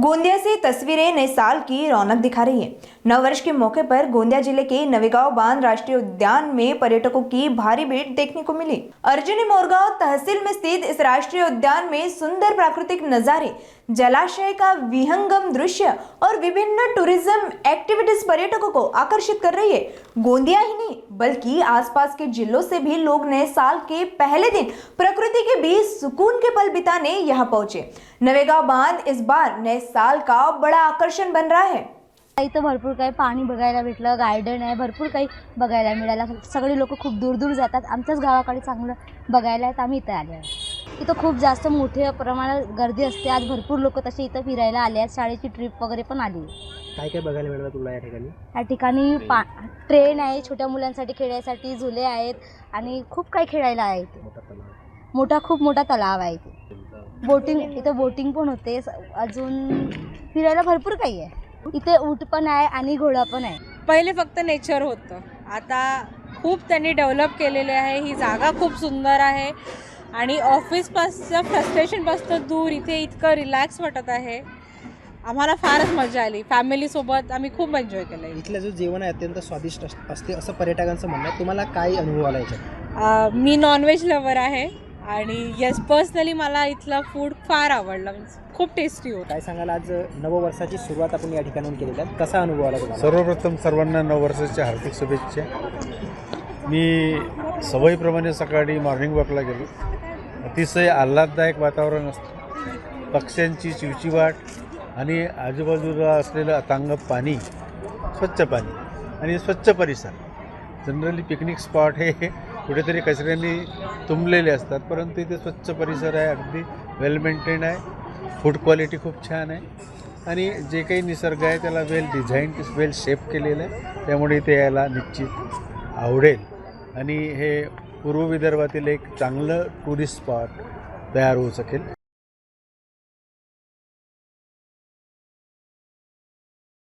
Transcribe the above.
गोंदिया से तस्वीरें नए साल की रौनक दिखा रही है। नववर्ष के मौके पर गोंदिया जिले के नवेगांव बांध राष्ट्रीय उद्यान में पर्यटकों की भारी भीड़ देखने को मिली। अर्जुनी मोरगांव तहसील में स्थित इस राष्ट्रीय उद्यान में सुंदर प्राकृतिक नजारे, जलाशय का विहंगम दृश्य और विभिन्न टूरिज्म एक्टिविटीज पर्यटकों को आकर्षित कर रही है। गोंदिया ही नहीं बल्कि आसपास के जिलों से भी लोग नए साल के पहले दिन प्रकृति के बीच सुकून के पल बिताने यहाँ पहुंचे। नवेगांव बांध इस बार नए साल का बड़ा आकर्षण बन रहा है। इथं भरपूर काही पाणी बघायला भेटलं, गार्डन आहे, भरपूर काही बघायला मिळालं। सगळे लोक खूप दूर दूर जातात। आमच्याच गावाकडे चांगलं बघायला आहे, आम्ही इथे आले आहे। इथं खूप जास्त मोठ्या प्रमाणात गर्दी असते। आज भरपूर लोक तसे इथं फिरायला आले आहेत। शाळेची ट्रिप वगैरे पण आली आहे। काय काय बघायला मिळालं तुला या ठिकाणी? या ठिकाणी ट्रेन आहे, छोट्या मुलांसाठी खेळण्यासाठी झुले आहेत आणि खूप काही खेळायला आहे। खूप मोठा तलाव आहे इथे। इथं बोटिंग पण होते। अजून फिरायला भरपूर काही आहे। इथे ऊंट पण आहे आणि घोडा पण आहे। पहिले फक्त नेचर होतं, आता खूप त्यांनी डेव्हलप केलेले आहे। ही जागा खूप सुंदर आहे आणि ऑफिसपासचं फ्रस्ट्रेशनपासून दूर इथे इतकं रिलॅक्स वाटत आहे। आम्हाला फारच मजा आली। फॅमिलीसोबत आम्ही खूप एन्जॉय केलं। इथलं जो जेवण आहे अत्यंत स्वादिष्ट असते असं पर्यटकांचं म्हणणं आहे। तुम्हाला काय अनुभव आला याच्यात? मी नॉनव्हेज लवर आहे आणि येस, पर्सनली मला इथलं फूड फार आवडलं। खूप टेस्टी होतं। काय सांगाल, आज नववर्षाची सुरुवात आपण या ठिकाणून केलेली आहे, कसा अनुभव आला तुम्हाला? सर्वप्रथम सर्वांना नववर्षाच्या हार्दिक शुभेच्छा। मी सवयीप्रमाणे सकाळी मॉर्निंग वॉकला गेलो। अतिशय आल्हाददायक वातावरण असतं, पक्ष्यांची चिवचिवाट आणि आजूबाजूला असलेलं अतांग पाणी, स्वच्छ पाणी आणि स्वच्छ परिसर। जनरली पिकनिक स्पॉट हे कुठेतरी कचऱ्यांनी तुंबलेले असतात, परंतु इथे स्वच्छ परिसर आहे, अगदी वेल मेंटेन आहे, फूड क्वालिटी खूप छान आहे आणि जे काही निसर्ग आहे त्याला वेल डिझाईन, वेल शेप केलेलं आहे, त्यामुळे इथे यायला निश्चित आवडेल आणि हे पूर्व विदर्भातील एक चांगलं टुरिस्ट स्पॉट तयार होऊ शकेल।